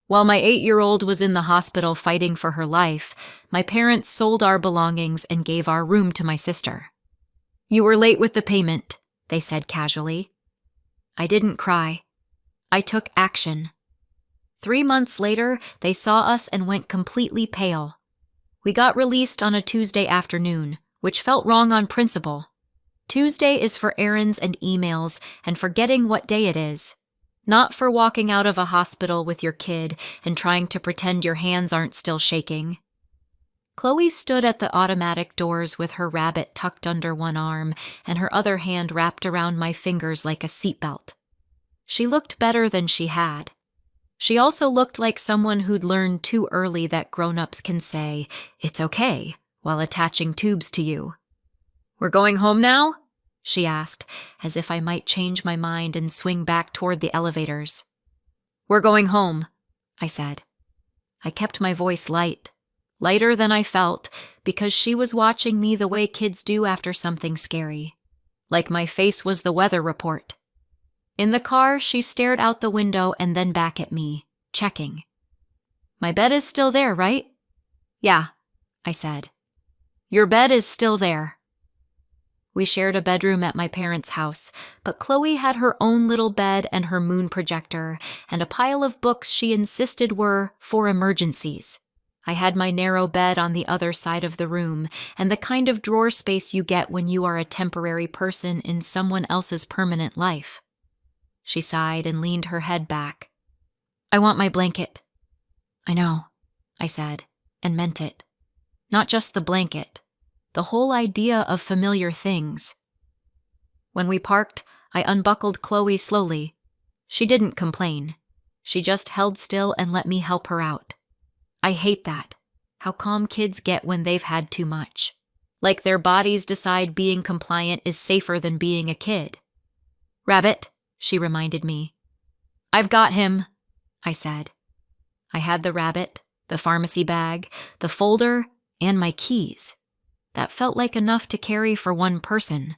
While my 8-year-old was in the hospital fighting for her life, my parents sold our belongings and gave our room to my sister. "You were late with the payment," they said casually. I didn't cry. I took action. 3 months later, they saw us and went completely pale. We got released on a Tuesday afternoon, which felt wrong on principle. Tuesday is for errands and emails and forgetting what day it is, not for walking out of a hospital with your kid and trying to pretend your hands aren't still shaking. Chloe stood at the automatic doors with her rabbit tucked under one arm and her other hand wrapped around my fingers like a seatbelt. She looked better than she had. She also looked like someone who'd learned too early that grown-ups can say, "It's okay," while attaching tubes to you. "We're going home now?" she asked, as if I might change my mind and swing back toward the elevators. "We're going home," I said. I kept my voice light, lighter than I felt, because she was watching me the way kids do after something scary, like my face was the weather report. In the car, she stared out the window and then back at me, checking. "My bed is still there, right?" "Yeah," I said. "Your bed is still there." We shared a bedroom at my parents' house, but Chloe had her own little bed and her moon projector, and a pile of books she insisted were for emergencies. I had my narrow bed on the other side of the room, and the kind of drawer space you get when you are a temporary person in someone else's permanent life. She sighed and leaned her head back. "I want my blanket." "I know," I said, and meant it. Not just the blanket, the whole idea of familiar things. When we parked, I unbuckled Chloe slowly. She didn't complain. She just held still and let me help her out. I hate that, how calm kids get when they've had too much. Like their bodies decide being compliant is safer than being a kid. "Rabbit," she reminded me. "I've got him," I said. I had the rabbit, the pharmacy bag, the folder, and my keys. That felt like enough to carry for one person.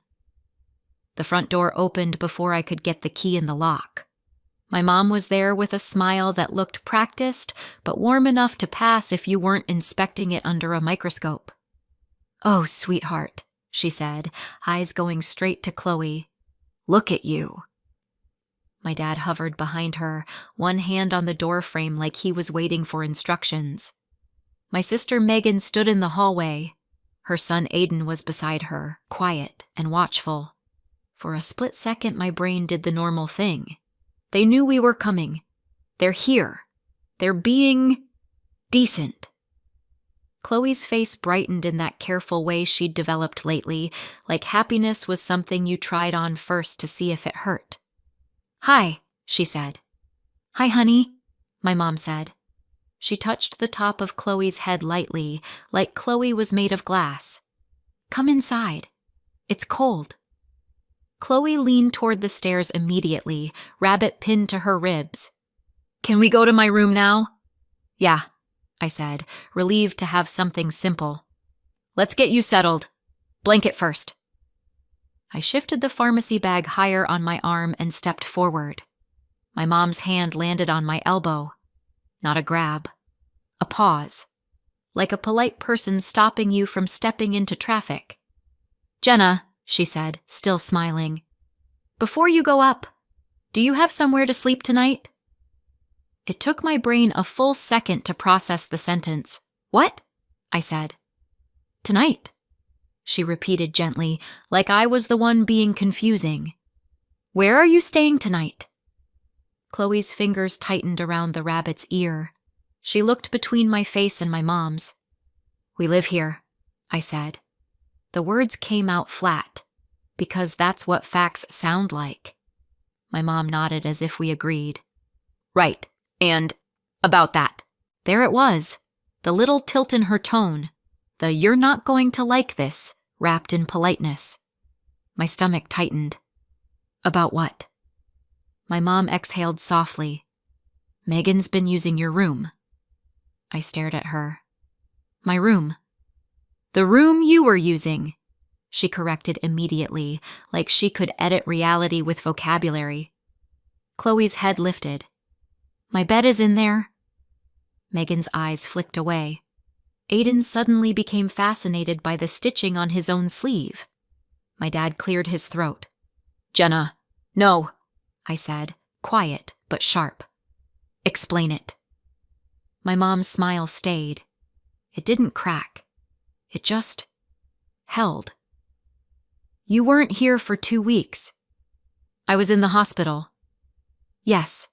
The front door opened before I could get the key in the lock. My mom was there with a smile that looked practiced, but warm enough to pass if you weren't inspecting it under a microscope. "Oh, sweetheart," she said, eyes going straight to Chloe. "Look at you." My dad hovered behind her, one hand on the door frame like he was waiting for instructions. My sister Megan stood in the hallway. Her son Aiden was beside her, quiet and watchful. For a split second, my brain did the normal thing. They knew we were coming. They're here. They're being decent. Chloe's face brightened in that careful way she'd developed lately, like happiness was something you tried on first to see if it hurt. "Hi," she said. "Hi, honey," my mom said. She touched the top of Chloe's head lightly, like Chloe was made of glass. "Come inside. It's cold." Chloe leaned toward the stairs immediately, rabbit pinned to her ribs. "Can we go to my room now?" "Yeah," I said, relieved to have something simple. "Let's get you settled. Blanket first." I shifted the pharmacy bag higher on my arm and stepped forward. My mom's hand landed on my elbow. Not a grab. A pause. Like a polite person stopping you from stepping into traffic. "Jenna," she said, still smiling, "before you go up, do you have somewhere to sleep tonight?" It took my brain a full second to process the sentence. "What?" I said. "Tonight," she repeated gently, like I was the one being confusing. "Where are you staying tonight?" Chloe's fingers tightened around the rabbit's ear. She looked between my face and my mom's. "We live here," I said. The words came out flat, because that's what facts sound like. My mom nodded as if we agreed. "Right, and about that." There it was, the little tilt in her tone, the "you're not going to like this," wrapped in politeness. My stomach tightened. "About what?" My mom exhaled softly. "Megan's been using your room." I stared at her. "My room." "The room you were using," she corrected immediately, like she could edit reality with vocabulary. Chloe's head lifted. "My bed is in there. Megan's eyes flicked away. Aiden suddenly became fascinated by the stitching on his own sleeve. My dad cleared his throat. "Jenna, no," I said, quiet but sharp. "Explain it." My mom's smile stayed. It didn't crack. It just held. "You weren't here for 2 weeks." "I was in the hospital." "Yes,"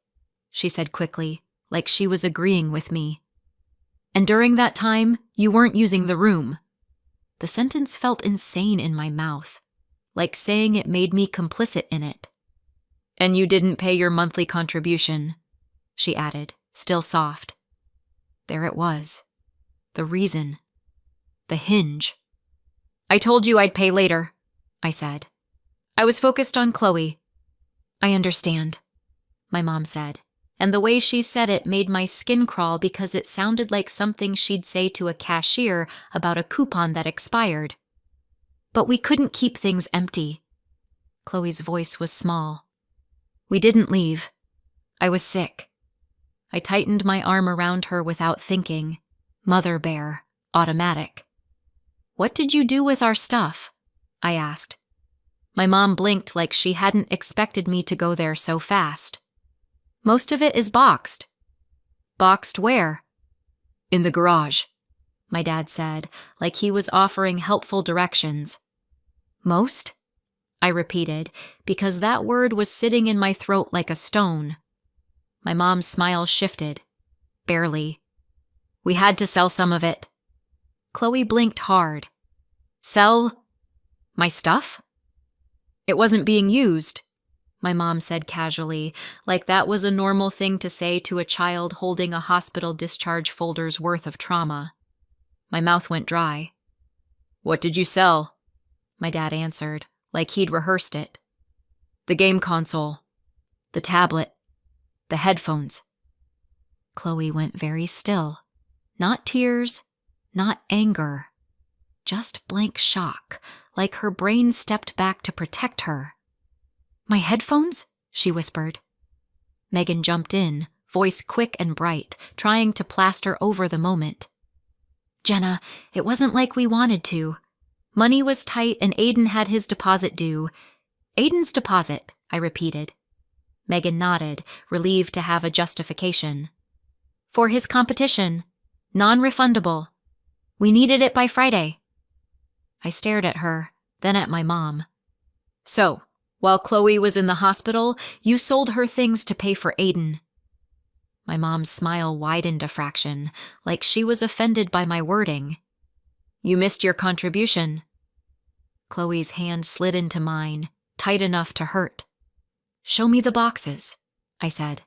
she said quickly, like she was agreeing with me. "And during that time, you weren't using the room." The sentence felt insane in my mouth, like saying it made me complicit in it. "And you didn't pay your monthly contribution," she added, still soft. There it was. The reason. The hinge. "I told you I'd pay later," I said. "I was focused on Chloe." "I understand," my mom said, and the way she said it made my skin crawl because it sounded like something she'd say to a cashier about a coupon that expired. "But we couldn't keep things empty." Chloe's voice was small. "We didn't leave. I was sick." I tightened my arm around her without thinking. Mother bear, automatic. "What did you do with our stuff?" I asked. My mom blinked like she hadn't expected me to go there so fast. "Most of it is boxed." "Boxed where?" "In the garage," my dad said, like he was offering helpful directions. "Most?" I repeated, because that word was sitting in my throat like a stone. My mom's smile shifted. Barely. "We had to sell some of it." Chloe blinked hard. "Sell my stuff?" "It wasn't being used," my mom said casually, like that was a normal thing to say to a child holding a hospital discharge folder's worth of trauma. My mouth went dry. "What did you sell?" my dad answered, like he'd rehearsed it. "The game console, the tablet, the headphones." Chloe went very still. Not tears, not anger. Just blank shock, like her brain stepped back to protect her. "My headphones?" she whispered. Megan jumped in, voice quick and bright, trying to plaster over the moment. "Jenna, it wasn't like we wanted to. Money was tight and Aiden had his deposit due." "Aiden's deposit," I repeated. Megan nodded, relieved to have a justification. "For his competition. Non-refundable. We needed it by Friday." I stared at her, then at my mom. "So, while Chloe was in the hospital, you sold her things to pay for Aiden." My mom's smile widened a fraction, like she was offended by my wording. "You missed your contribution." Chloe's hand slid into mine, tight enough to hurt. "Show me the boxes," I said.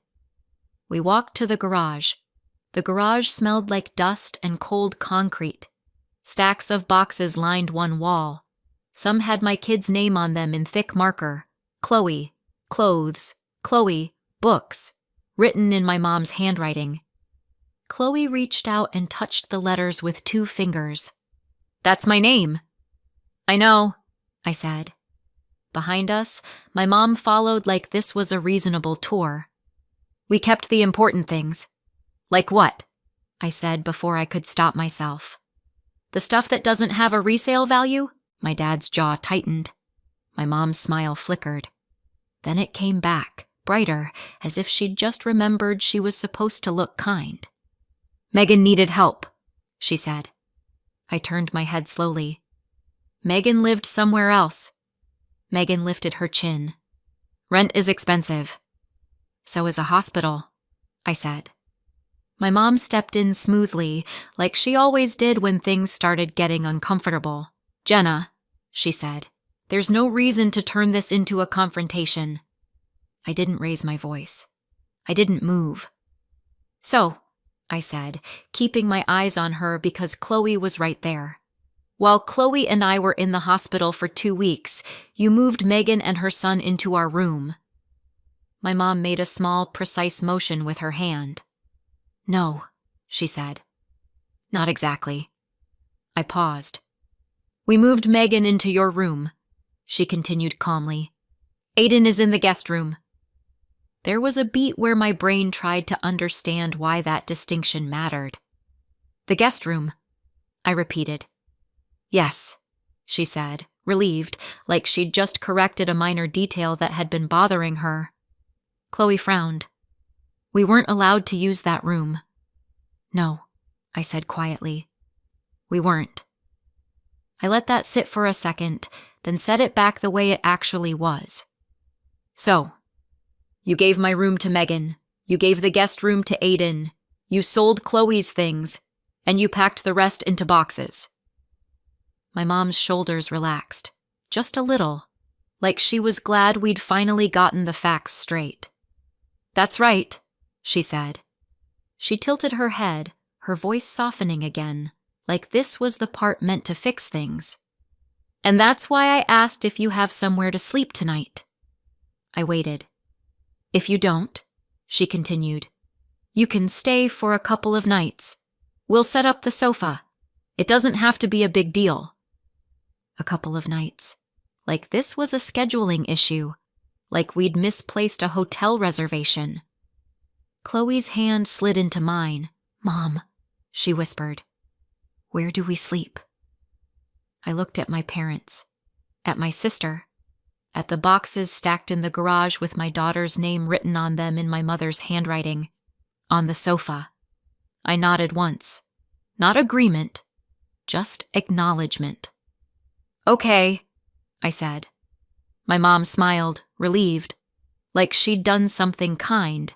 We walked to the garage. The garage smelled like dust and cold concrete. Stacks of boxes lined one wall. Some had my kid's name on them in thick marker. Chloe, clothes, Chloe, books, written in my mom's handwriting. Chloe reached out and touched the letters with 2 fingers. "That's my name." "I know," I said. Behind us, my mom followed like this was a reasonable tour. "We kept the important things." "Like what?" I said before I could stop myself. "The stuff that doesn't have a resale value?" My dad's jaw tightened. My mom's smile flickered. Then it came back, brighter, as if she'd just remembered she was supposed to look kind. "Megan needed help," she said. I turned my head slowly. "Megan lived somewhere else." Megan lifted her chin. "Rent is expensive." "So is a hospital," I said. My mom stepped in smoothly, like she always did when things started getting uncomfortable. "Jenna," she said, "there's no reason to turn this into a confrontation." I didn't raise my voice. I didn't move. "So," I said, keeping my eyes on her because Chloe was right there. "While Chloe and I were in the hospital for 2 weeks, you moved Megan and her son into our room." My mom made a small, precise motion with her hand. "No," she said. "Not exactly." I paused. "We moved Megan into your room," she continued calmly. "Aiden is in the guest room." There was a beat where my brain tried to understand why that distinction mattered. The guest room, I repeated. Yes, she said, relieved, like she'd just corrected a minor detail that had been bothering her. Chloe frowned. We weren't allowed to use that room. No, I said quietly. We weren't. I let that sit for a second, then set it back the way it actually was. So, you gave my room to Megan, you gave the guest room to Aiden, you sold Chloe's things, and you packed the rest into boxes. My mom's shoulders relaxed, just a little, like she was glad we'd finally gotten the facts straight. That's right, she said. She tilted her head, her voice softening again, like this was the part meant to fix things. And that's why I asked if you have somewhere to sleep tonight. I waited. If you don't, she continued, you can stay for a couple of nights. We'll set up the sofa. It doesn't have to be a big deal. A couple of nights. Like this was a scheduling issue. Like we'd misplaced a hotel reservation. Chloe's hand slid into mine. Mom, she whispered. Where do we sleep? I looked at my parents, at my sister, at the boxes stacked in the garage with my daughter's name written on them in my mother's handwriting, on the sofa. I nodded once. Not agreement, just acknowledgement. Okay, I said. My mom smiled, relieved, like she'd done something kind.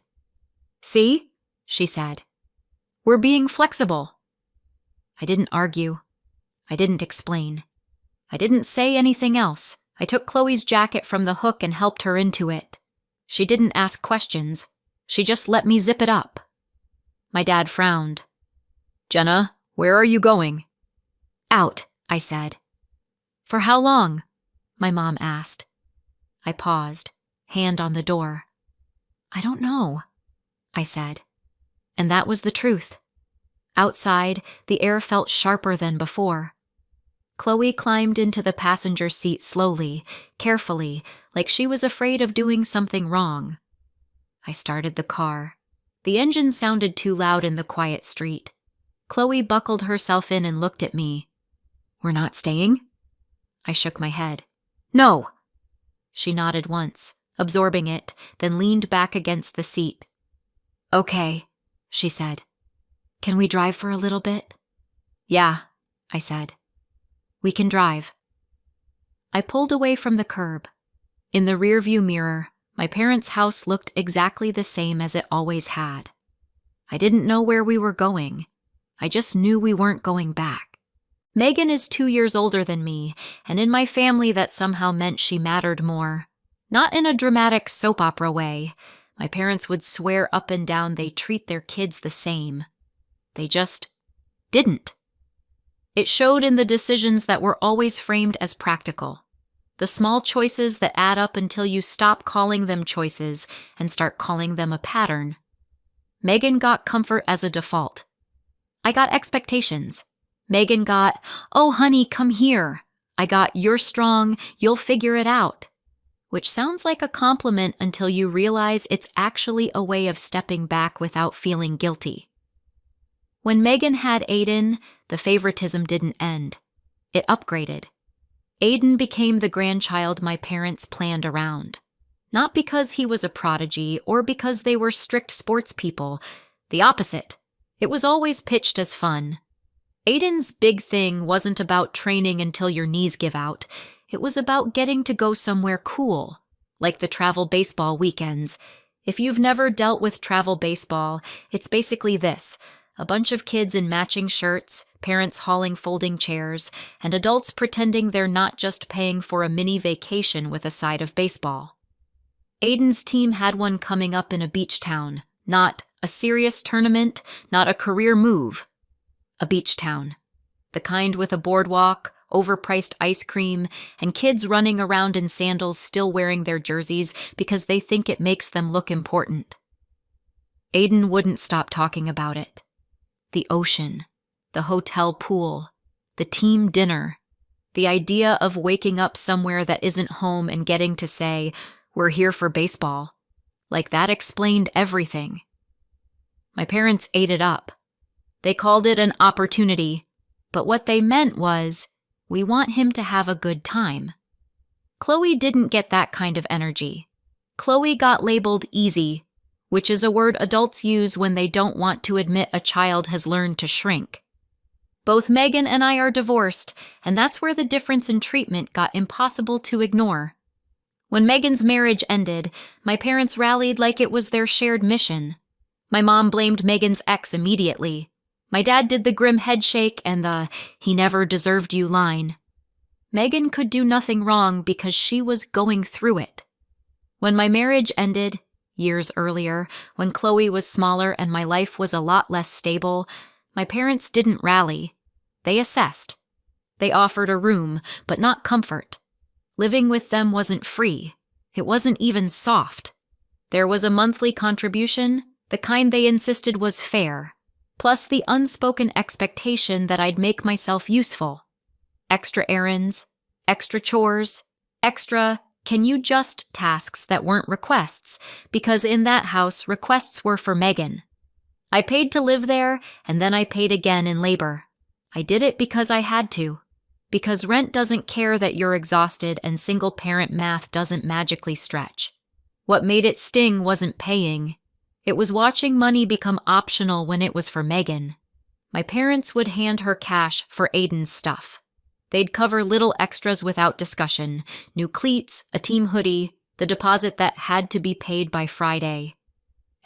See, she said. We're being flexible. I didn't argue. I didn't explain. I didn't say anything else. I took Chloe's jacket from the hook and helped her into it. She didn't ask questions. She just let me zip it up. My dad frowned. Jenna, where are you going? Out, I said. For how long? My mom asked. I paused, hand on the door. I don't know, I said. And that was the truth. Outside, the air felt sharper than before. Chloe climbed into the passenger seat slowly, carefully, like she was afraid of doing something wrong. I started the car. The engine sounded too loud in the quiet street. Chloe buckled herself in and looked at me. We're not staying? I shook my head. No! She nodded once, absorbing it, then leaned back against the seat. Okay, she said. Can we drive for a little bit? Yeah, I said. We can drive. I pulled away from the curb. In the rearview mirror, my parents' house looked exactly the same as it always had. I didn't know where we were going. I just knew we weren't going back. Megan is 2 years older than me, and in my family that somehow meant she mattered more. Not in a dramatic soap opera way. My parents would swear up and down they treat their kids the same. They just didn't. It showed in the decisions that were always framed as practical. The small choices that add up until you stop calling them choices and start calling them a pattern. Megan got comfort as a default. I got expectations. Megan got, oh honey, come here. I got, you're strong, you'll figure it out. Which sounds like a compliment until you realize it's actually a way of stepping back without feeling guilty. When Megan had Aiden, the favoritism didn't end. It upgraded. Aiden became the grandchild my parents planned around. Not because he was a prodigy or because they were strict sports people. The opposite. It was always pitched as fun. Aiden's big thing wasn't about training until your knees give out. It was about getting to go somewhere cool, like the travel baseball weekends. If you've never dealt with travel baseball, it's basically this. A bunch of kids in matching shirts, parents hauling folding chairs, and adults pretending they're not just paying for a mini vacation with a side of baseball. Aiden's team had one coming up in a beach town. Not a serious tournament, not a career move. A beach town. The kind with a boardwalk, overpriced ice cream, and kids running around in sandals still wearing their jerseys because they think it makes them look important. Aiden wouldn't stop talking about it. The ocean, the hotel pool, the team dinner, the idea of waking up somewhere that isn't home and getting to say, we're here for baseball. Like that explained everything. My parents ate it up. They called it an opportunity, but what they meant was, we want him to have a good time. Chloe didn't get that kind of energy. Chloe got labeled easy, which is a word adults use when they don't want to admit a child has learned to shrink. Both Megan and I are divorced, and that's where the difference in treatment got impossible to ignore. When Megan's marriage ended, my parents rallied like it was their shared mission. My mom blamed Megan's ex immediately. My dad did the grim headshake and the "he never deserved you" line. Megan could do nothing wrong because she was going through it. When my marriage ended, years earlier, when Chloe was smaller and my life was a lot less stable, my parents didn't rally. They assessed. They offered a room, but not comfort. Living with them wasn't free. It wasn't even soft. There was a monthly contribution, the kind they insisted was fair, plus the unspoken expectation that I'd make myself useful. Extra errands, extra chores, extra "can you just" tasks that weren't requests, because in that house, requests were for Megan. I paid to live there, and then I paid again in labor. I did it because I had to. Because rent doesn't care that you're exhausted and single-parent math doesn't magically stretch. What made it sting wasn't paying. It was watching money become optional when it was for Megan. My parents would hand her cash for Aiden's stuff. They'd cover little extras without discussion: new cleats, a team hoodie, the deposit that had to be paid by Friday.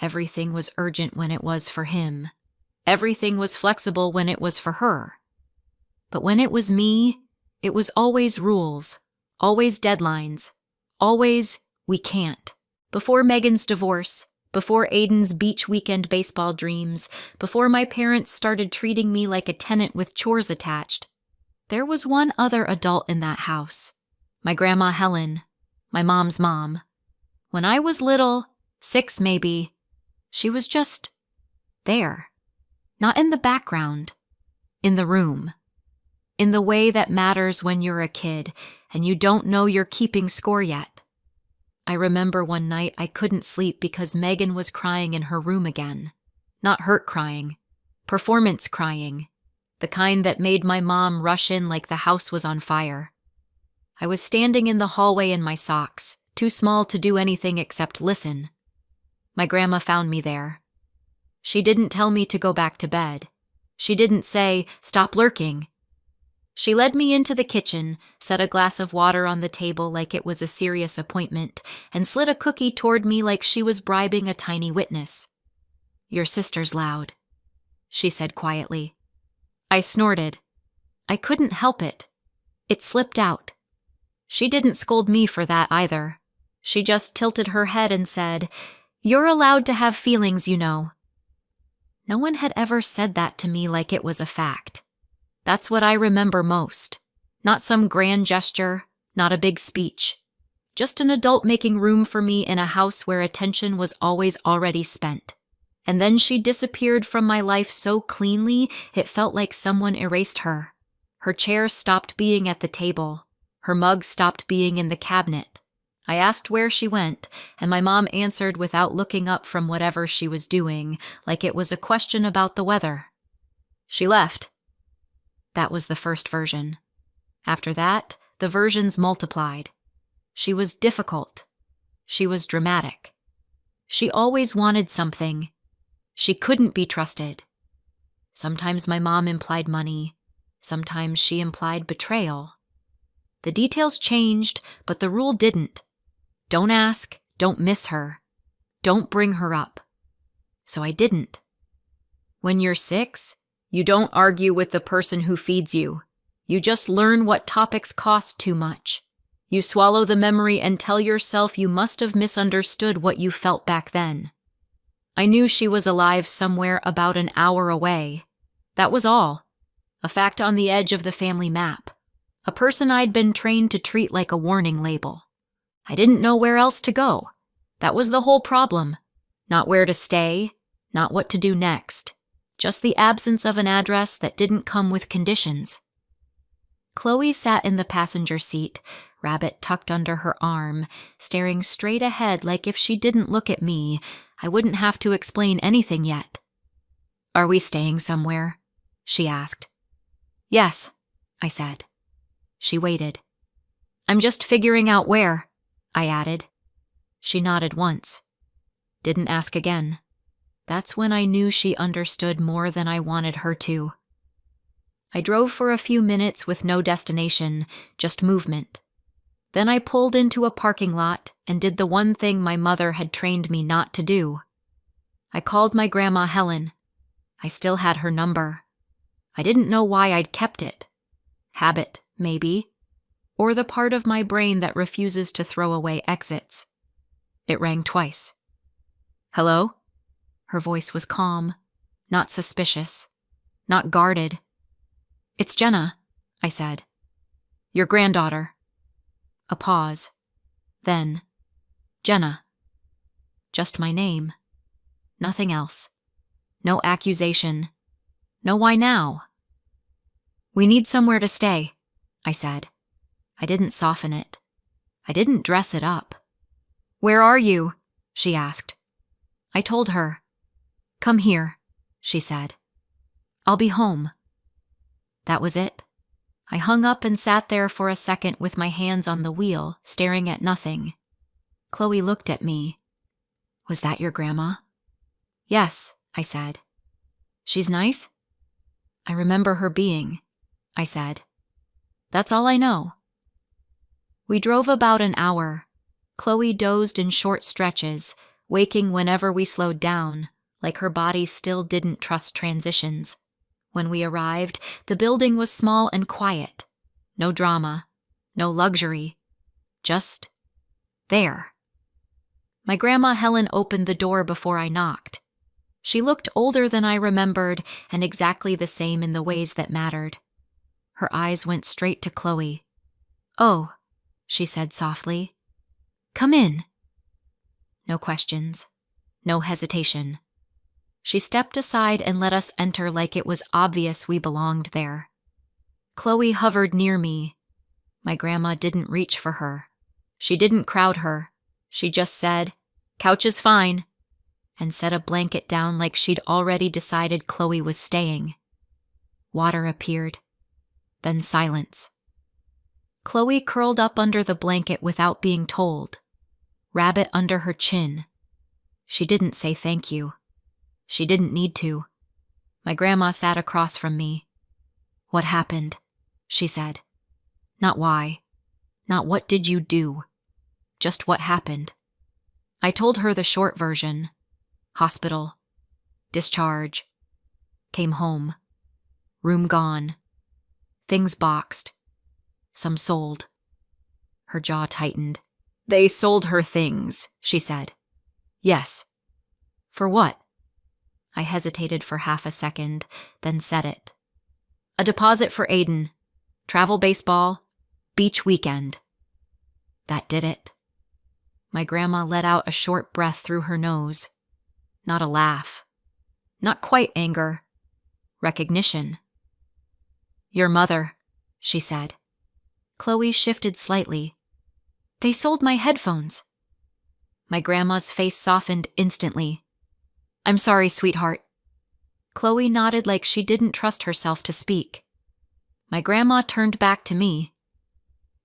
Everything was urgent when it was for him. Everything was flexible when it was for her. But when it was me, it was always rules, always deadlines, always "we can't." Before Megan's divorce, before Aiden's beach weekend baseball dreams, before my parents started treating me like a tenant with chores attached, there was one other adult in that house, my Grandma Helen, my mom's mom. When I was little, 6 maybe, she was just there. Not in the background, in the room. In the way that matters when you're a kid and you don't know you're keeping score yet. I remember one night I couldn't sleep because Megan was crying in her room again. Not hurt crying, performance crying. The kind that made my mom rush in like the house was on fire. I was standing in the hallway in my socks, too small to do anything except listen. My grandma found me there. She didn't tell me to go back to bed. She didn't say, "Stop lurking." She led me into the kitchen, set a glass of water on the table like it was a serious appointment, and slid a cookie toward me like she was bribing a tiny witness. "Your sister's loud," she said quietly. I snorted. I couldn't help it. It slipped out. She didn't scold me for that either. She just tilted her head and said, "You're allowed to have feelings, you know." No one had ever said that to me like it was a fact. That's what I remember most. Not some grand gesture, not a big speech. Just an adult making room for me in a house where attention was always already spent. And then she disappeared from my life so cleanly it felt like someone erased her. Her chair stopped being at the table. Her mug stopped being in the cabinet. I asked where she went, and my mom answered without looking up from whatever she was doing, like it was a question about the weather. She left. That was the first version. After that, the versions multiplied. She was difficult. She was dramatic. She always wanted something. She couldn't be trusted. Sometimes my mom implied money. Sometimes she implied betrayal. The details changed, but the rule didn't. Don't ask, don't miss her. Don't bring her up. So I didn't. When you're 6, you don't argue with the person who feeds you. You just learn what topics cost too much. You swallow the memory and tell yourself you must have misunderstood what you felt back then. I knew she was alive somewhere about an hour away. That was all. A fact on the edge of the family map. A person I'd been trained to treat like a warning label. I didn't know where else to go. That was the whole problem. Not where to stay, not what to do next. Just the absence of an address that didn't come with conditions. Chloe sat in the passenger seat, Rabbit tucked under her arm, staring straight ahead like if she didn't look at me, I wouldn't have to explain anything yet. "Are we staying somewhere?" she asked. "Yes," I said. She waited. "I'm just figuring out where," I added. She nodded once. Didn't ask again. That's when I knew she understood more than I wanted her to. I drove for a few minutes with no destination, just movement. Then I pulled into a parking lot and did the one thing my mother had trained me not to do. I called my grandma Helen. I still had her number. I didn't know why I'd kept it. Habit, maybe. Or the part of my brain that refuses to throw away exits. It rang twice. "Hello?" Her voice was calm, not suspicious, not guarded. "It's Jenna," I said. "Your granddaughter." A pause. Then, "Jenna." Just my name. Nothing else. No accusation. No why now. "We need somewhere to stay," I said. I didn't soften it. I didn't dress it up. "Where are you?" she asked. I told her. "Come here," she said. "I'll be home." That was it. I hung up and sat there for a second with my hands on the wheel, staring at nothing. Chloe looked at me. "Was that your grandma?" "Yes," I said. "She's nice?" "I remember her being," I said. "That's all I know." We drove about an hour. Chloe dozed in short stretches, waking whenever we slowed down, like her body still didn't trust transitions. When we arrived, the building was small and quiet. No drama, no luxury. Just there. My grandma Helen opened the door before I knocked. She looked older than I remembered and exactly the same in the ways that mattered. Her eyes went straight to Chloe. "Oh," she said softly. "Come in." No questions. No hesitation. She stepped aside and let us enter like it was obvious we belonged there. Chloe hovered near me. My grandma didn't reach for her. She didn't crowd her. She just said, "Couch is fine," and set a blanket down like she'd already decided Chloe was staying. Water appeared. Then silence. Chloe curled up under the blanket without being told. Rabbit under her chin. She didn't say thank you. She didn't need to. My grandma sat across from me. "What happened?" she said. Not why. Not what did you do. Just what happened. I told her the short version. Hospital. Discharge. Came home. Room gone. Things boxed. Some sold. Her jaw tightened. "They sold her things," she said. "Yes." "For what?" I hesitated for half a second, then said it. "A deposit for Aiden. Travel baseball. Beach weekend." That did it. My grandma let out a short breath through her nose. Not a laugh. Not quite anger. Recognition. "Your mother," she said. Chloe shifted slightly. "They sold my headphones." My grandma's face softened instantly. "I'm sorry, sweetheart." Chloe nodded like she didn't trust herself to speak. My grandma turned back to me.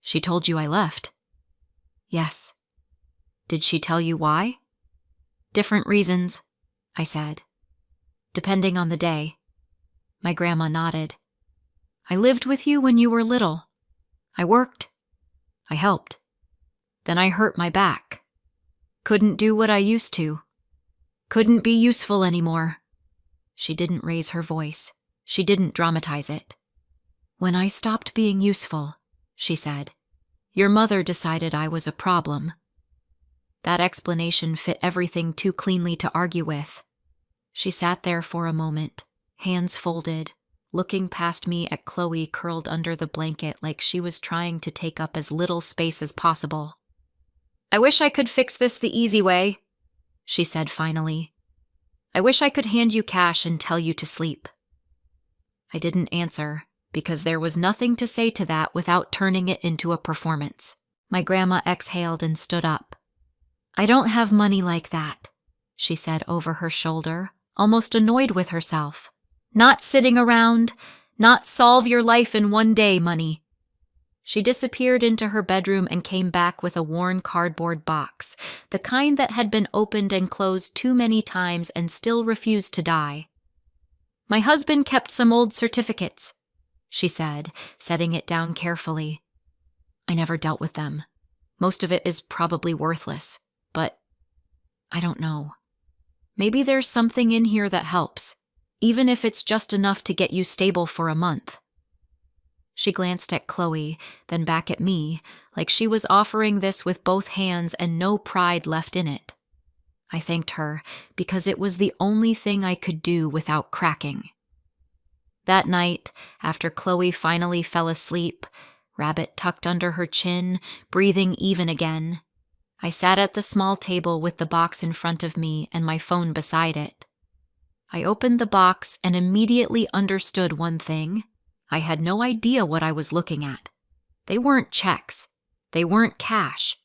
"She told you I left?" "Yes." "Did she tell you why?" "Different reasons," I said. "Depending on the day." My grandma nodded. "I lived with you when you were little. I worked. I helped. Then I hurt my back. Couldn't do what I used to. Couldn't be useful anymore." She didn't raise her voice. She didn't dramatize it. "When I stopped being useful," she said, "your mother decided I was a problem." That explanation fit everything too cleanly to argue with. She sat there for a moment, hands folded, looking past me at Chloe curled under the blanket like she was trying to take up as little space as possible. "I wish I could fix this the easy way," she said finally. "I wish I could hand you cash and tell you to sleep." I didn't answer, because there was nothing to say to that without turning it into a performance. My grandma exhaled and stood up. I don't have money like that, she said over her shoulder, almost annoyed with herself. Not sitting around, not solve your life in one day money. She disappeared into her bedroom and came back with a worn cardboard box, the kind that had been opened and closed too many times and still refused to die. My husband kept some old certificates, she said, setting it down carefully. I never dealt with them. Most of it is probably worthless, but I don't know. Maybe there's something in here that helps, even if it's just enough to get you stable for a month. She glanced at Chloe, then back at me, like she was offering this with both hands and no pride left in it. I thanked her, because it was the only thing I could do without cracking. That night, after Chloe finally fell asleep, Rabbit tucked under her chin, breathing even again, I sat at the small table with the box in front of me and my phone beside it. I opened the box and immediately understood one thing. I had no idea what I was looking at. They weren't checks. They weren't cash.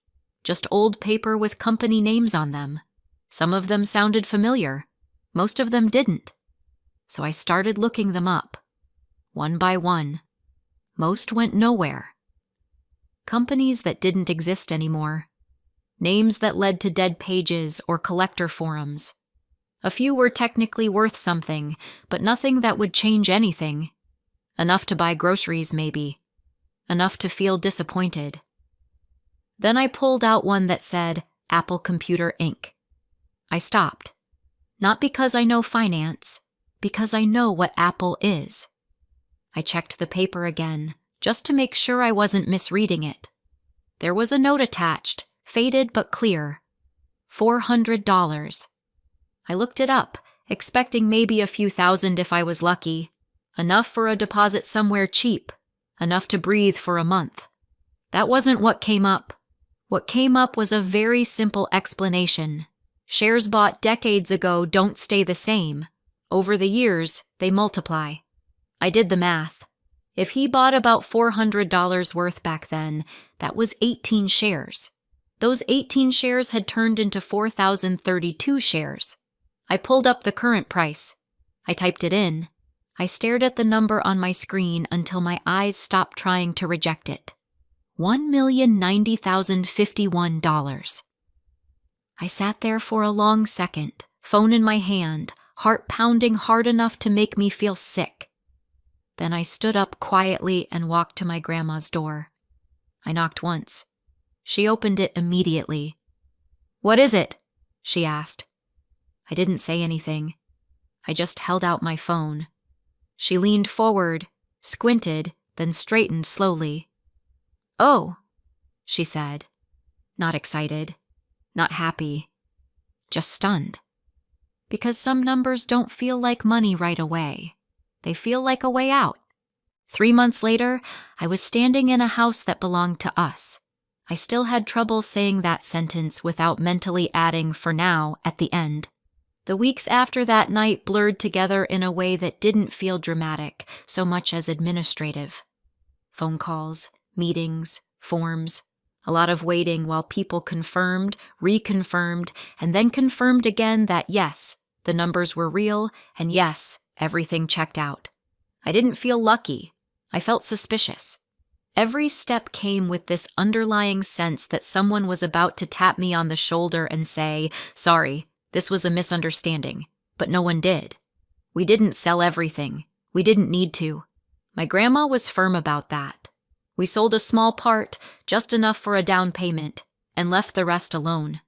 Just old paper with company names on them. Some of them sounded familiar. Most of them didn't. So I started looking them up. One by one. Most went nowhere. Companies that didn't exist anymore. Names that led to dead pages or collector forums. A few were technically worth something, but nothing that would change anything. Enough to buy groceries, maybe. Enough to feel disappointed. Then I pulled out one that said, Apple Computer Inc. I stopped. Not because I know finance, because I know what Apple is. I checked the paper again, just to make sure I wasn't misreading it. There was a note attached, faded but clear. $400. I looked it up, expecting maybe a few thousand if I was lucky. Enough for a deposit somewhere cheap. Enough to breathe for a month. That wasn't what came up. What came up was a very simple explanation. Shares bought decades ago don't stay the same. Over the years, they multiply. I did the math. If he bought about $400 worth back then, that was 18 shares. Those 18 shares had turned into 4,032 shares. I pulled up the current price. I typed it in. I stared at the number on my screen until my eyes stopped trying to reject it. $1,090,051. I sat there for a long second, phone in my hand, heart pounding hard enough to make me feel sick. Then I stood up quietly and walked to my grandma's door. I knocked once. She opened it immediately. "What is it?" she asked. I didn't say anything. I just held out my phone. She leaned forward, squinted, then straightened slowly. "Oh," she said. Not excited, not happy, just stunned. Because some numbers don't feel like money right away. They feel like a way out. 3 months later, I was standing in a house that belonged to us. I still had trouble saying that sentence without mentally adding "for now" at the end. The weeks after that night blurred together in a way that didn't feel dramatic so much as administrative. Phone calls, meetings, forms, a lot of waiting while people confirmed, reconfirmed, and then confirmed again that yes, the numbers were real, and yes, everything checked out. I didn't feel lucky. I felt suspicious. Every step came with this underlying sense that someone was about to tap me on the shoulder and say, "Sorry, this was a misunderstanding," but no one did. We didn't sell everything. We didn't need to. My grandma was firm about that. We sold a small part, just enough for a down payment, and left the rest alone.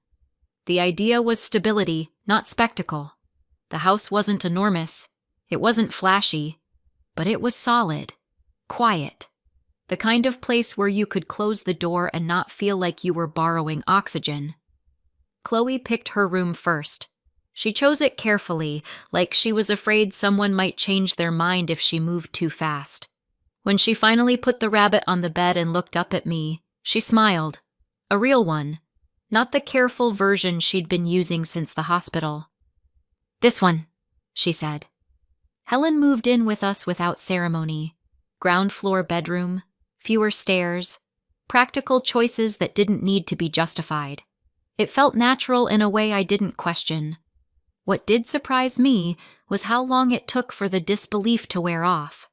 The idea was stability, not spectacle. The house wasn't enormous. It wasn't flashy, but it was solid, quiet. The kind of place where you could close the door and not feel like you were borrowing oxygen. Chloe picked her room first. She chose it carefully, like she was afraid someone might change their mind if she moved too fast. When she finally put the rabbit on the bed and looked up at me, she smiled. A real one, not the careful version she'd been using since the hospital. "This one," she said. Helen moved in with us without ceremony. Ground floor bedroom, fewer stairs, practical choices that didn't need to be justified. It felt natural in a way I didn't question. What did surprise me was how long it took for the disbelief to wear off.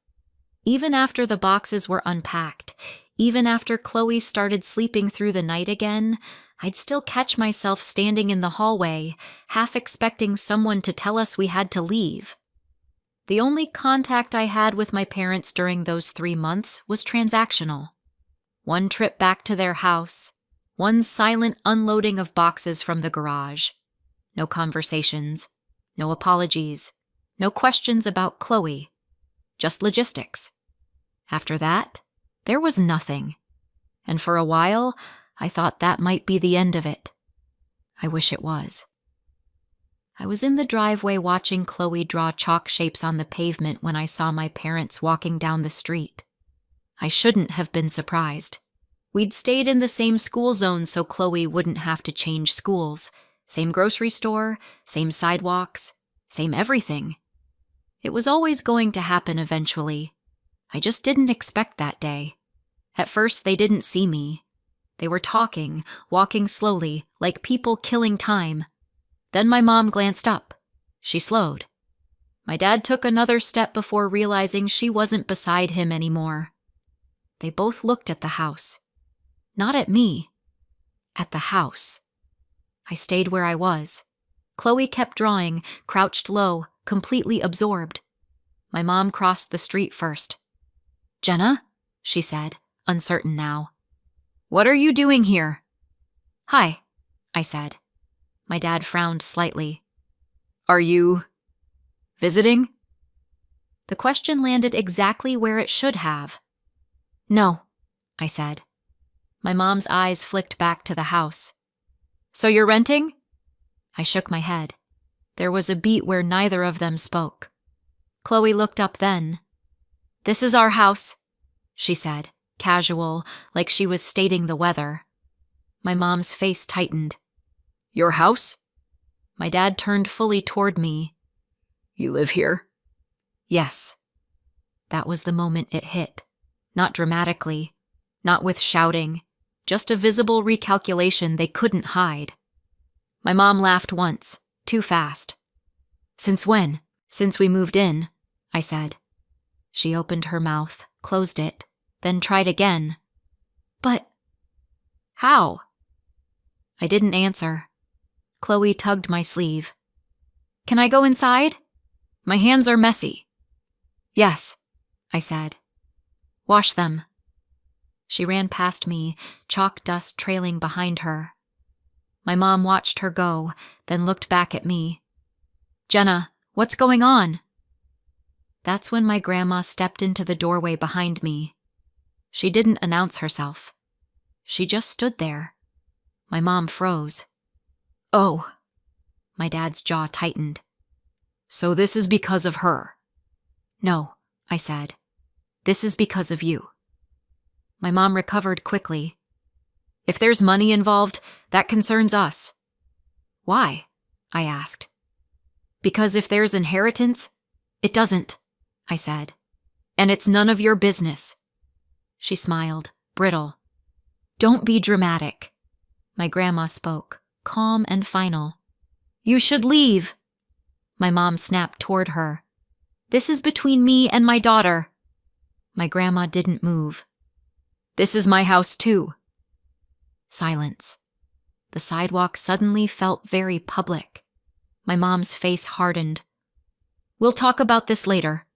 Even after the boxes were unpacked, even after Chloe started sleeping through the night again, I'd still catch myself standing in the hallway, half expecting someone to tell us we had to leave. The only contact I had with my parents during those 3 months was transactional. One trip back to their house, one silent unloading of boxes from the garage. No conversations, no apologies, no questions about Chloe, just logistics. After that, there was nothing. And for a while, I thought that might be the end of it. I wish it was. I was in the driveway watching Chloe draw chalk shapes on the pavement when I saw my parents walking down the street. I shouldn't have been surprised. We'd stayed in the same school zone so Chloe wouldn't have to change schools. Same grocery store, same sidewalks, same everything. It was always going to happen eventually. I just didn't expect that day. At first, they didn't see me. They were talking, walking slowly, like people killing time. Then my mom glanced up. She slowed. My dad took another step before realizing she wasn't beside him anymore. They both looked at the house. Not at me. At the house. I stayed where I was. Chloe kept drawing, crouched low, completely absorbed. My mom crossed the street first. "Jenna?" she said, uncertain now. "What are you doing here?" "Hi," I said. My dad frowned slightly. "Are you visiting?" The question landed exactly where it should have. "No," I said. My mom's eyes flicked back to the house. "So you're renting?" I shook my head. There was a beat where neither of them spoke. Chloe looked up then. "This is our house," she said, casual, like she was stating the weather. My mom's face tightened. "Your house?" My dad turned fully toward me. "You live here?" "Yes." That was the moment it hit. Not dramatically, not with shouting, just a visible recalculation they couldn't hide. My mom laughed once, too fast. "Since when?" "Since we moved in," I said. She opened her mouth, closed it, then tried again. "But how?" I didn't answer. Chloe tugged my sleeve. "Can I go inside? My hands are messy." "Yes," I said. "Wash them." She ran past me, chalk dust trailing behind her. My mom watched her go, then looked back at me. "Jenna, what's going on?" That's when my grandma stepped into the doorway behind me. She didn't announce herself. She just stood there. My mom froze. "Oh." My dad's jaw tightened. "So this is because of her?" "No," I said. "This is because of you." My mom recovered quickly. "If there's money involved, that concerns us." "Why?" I asked. "Because if there's inheritance, it doesn't," I said. "And it's none of your business." She smiled, brittle. "Don't be dramatic." My grandma spoke, calm and final. "You should leave." My mom snapped toward her. "This is between me and my daughter." My grandma didn't move. "This is my house too." Silence. The sidewalk suddenly felt very public. My mom's face hardened. "We'll talk about this later."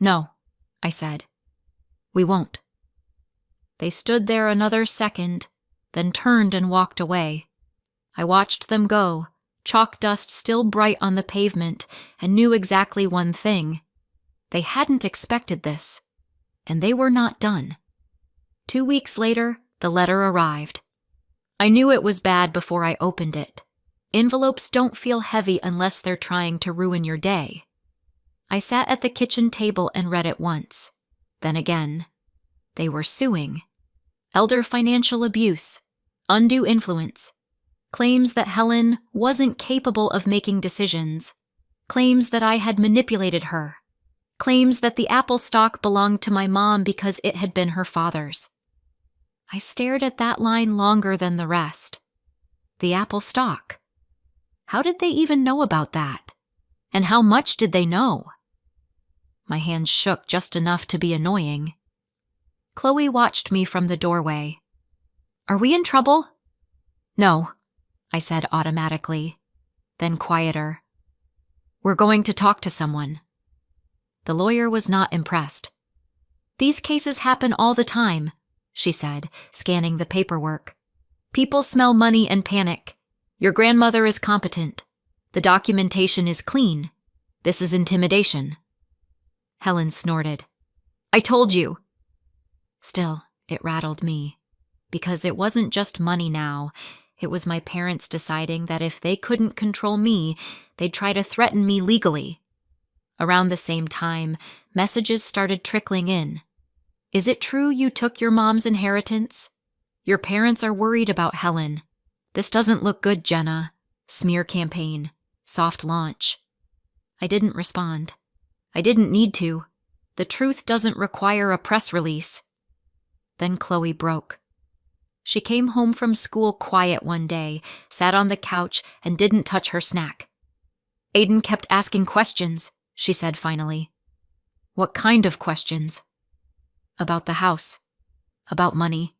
"No," I said. "We won't." They stood there another second, then turned and walked away. I watched them go, chalk dust still bright on the pavement, and knew exactly one thing. They hadn't expected this, and they were not done. 2 weeks later, the letter arrived. I knew it was bad before I opened it. Envelopes don't feel heavy unless they're trying to ruin your day. I sat at the kitchen table and read it once. Then again. They were suing. Elder financial abuse, undue influence, claims that Helen wasn't capable of making decisions, claims that I had manipulated her, claims that the Apple stock belonged to my mom because it had been her father's. I stared at that line longer than the rest. The Apple stock. How did they even know about that? And how much did they know? My hands shook just enough to be annoying. Chloe watched me from the doorway. Are we in trouble? No, I said automatically, then quieter. We're going to talk to someone. The lawyer was not impressed. These cases happen all the time, she said, scanning the paperwork. People smell money and panic. Your grandmother is competent. The documentation is clean. This is intimidation. Helen snorted. I told you. Still, it rattled me, because it wasn't just money now. It was my parents deciding that if they couldn't control me, they'd try to threaten me legally. Around the same time, messages started trickling in. Is it true you took your mom's inheritance? Your parents are worried about Helen. This doesn't look good, Jenna. Smear campaign. Soft launch. I didn't respond. I didn't need to. The truth doesn't require a press release. Then Chloe broke. She came home from school quiet one day, sat on the couch, and didn't touch her snack. Aiden kept asking questions, she said finally. What kind of questions? About the house. About money.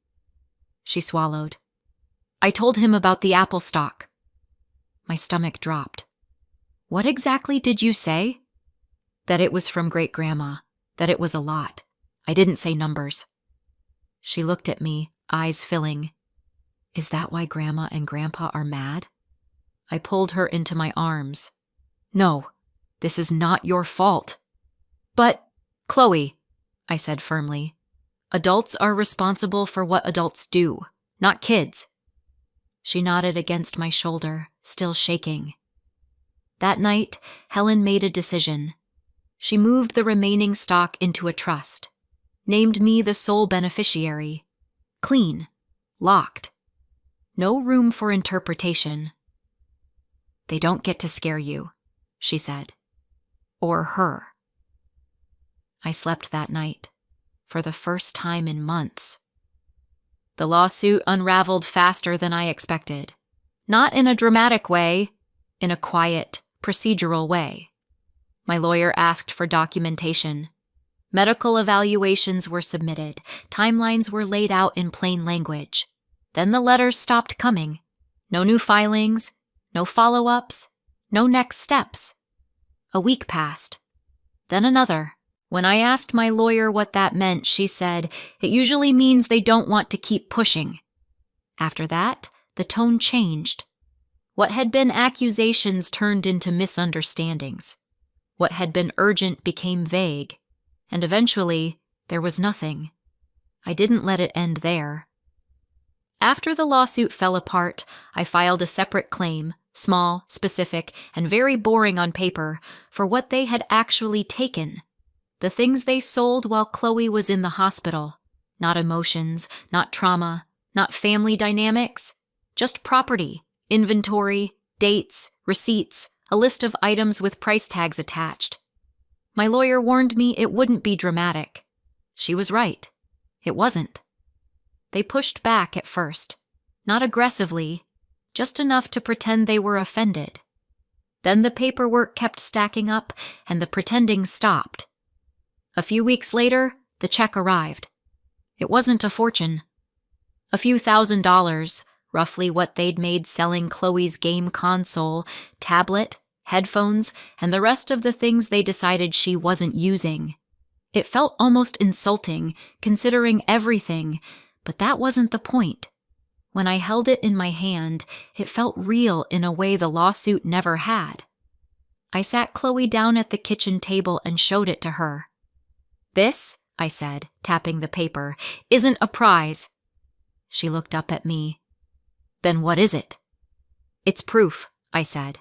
She swallowed. I told him about the Apple stock. My stomach dropped. What exactly did you say? That it was from Great-Grandma. That it was a lot. I didn't say numbers. She looked at me, eyes filling. Is that why Grandma and Grandpa are mad? I pulled her into my arms. No, this is not your fault. But, Chloe, I said firmly, adults are responsible for what adults do, not kids. She nodded against my shoulder, still shaking. That night, Helen made a decision. She moved the remaining stock into a trust, named me the sole beneficiary. Clean. Locked. No room for interpretation. They don't get to scare you, she said. Or her. I slept that night, for the first time in months. The lawsuit unraveled faster than I expected. Not in a dramatic way, in a quiet, procedural way. My lawyer asked for documentation. Medical evaluations were submitted. Timelines were laid out in plain language. Then the letters stopped coming. No new filings, no follow-ups, no next steps. A week passed. Then another. When I asked my lawyer what that meant, she said, it usually means they don't want to keep pushing. After that, the tone changed. What had been accusations turned into misunderstandings. What had been urgent became vague. And eventually, there was nothing. I didn't let it end there. After the lawsuit fell apart, I filed a separate claim, small, specific, and very boring on paper, for what they had actually taken. The things they sold while Chloe was in the hospital. Not emotions, not trauma, not family dynamics. Just property, inventory, dates, receipts, a list of items with price tags attached. My lawyer warned me it wouldn't be dramatic. She was right. It wasn't. They pushed back at first. Not aggressively, just enough to pretend they were offended. Then the paperwork kept stacking up, and the pretending stopped. A few weeks later, the check arrived. It wasn't a fortune. A few $1,000s, roughly what they'd made selling Chloe's game console, tablet, headphones, and the rest of the things they decided she wasn't using. It felt almost insulting, considering everything, but that wasn't the point. When I held it in my hand, it felt real in a way the lawsuit never had. I sat Chloe down at the kitchen table and showed it to her. This, I said, tapping the paper, isn't a prize. She looked up at me. Then what is it? It's proof, I said,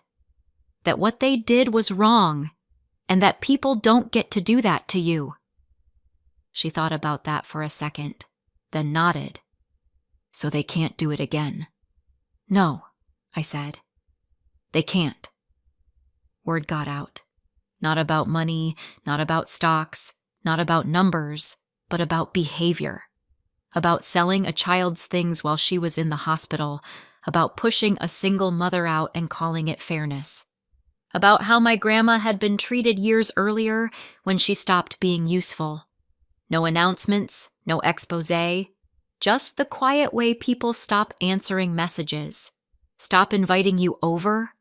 that what they did was wrong, and that people don't get to do that to you. She thought about that for a second, then nodded. So they can't do it again. No, I said. They can't. Word got out. Not about money, not about stocks, not about numbers, but about behavior. about selling a child's things while she was in the hospital, about pushing a single mother out and calling it fairness, about how my grandma had been treated years earlier when she stopped being useful. No announcements, no exposé, just the quiet way people stop answering messages, stop inviting you over,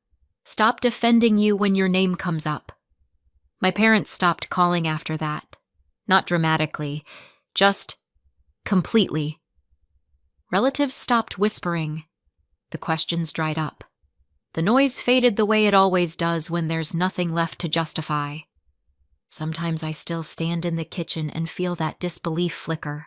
stop defending you when your name comes up. My parents stopped calling after that. Not dramatically, just completely. Relatives stopped whispering. The questions dried up. The noise faded the way it always does when there's nothing left to justify. Sometimes I still stand in the kitchen and feel that disbelief flicker.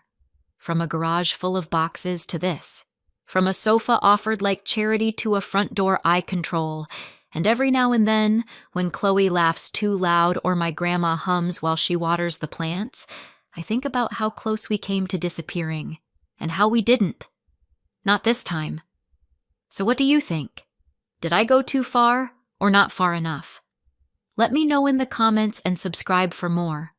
From a garage full of boxes to this. From a sofa offered like charity to a front door I control. And every now and then, when Chloe laughs too loud or my grandma hums while she waters the plants, I think about how close we came to disappearing, and how we didn't. Not this time. So what do you think? Did I go too far, or not far enough? Let me know in the comments and subscribe for more.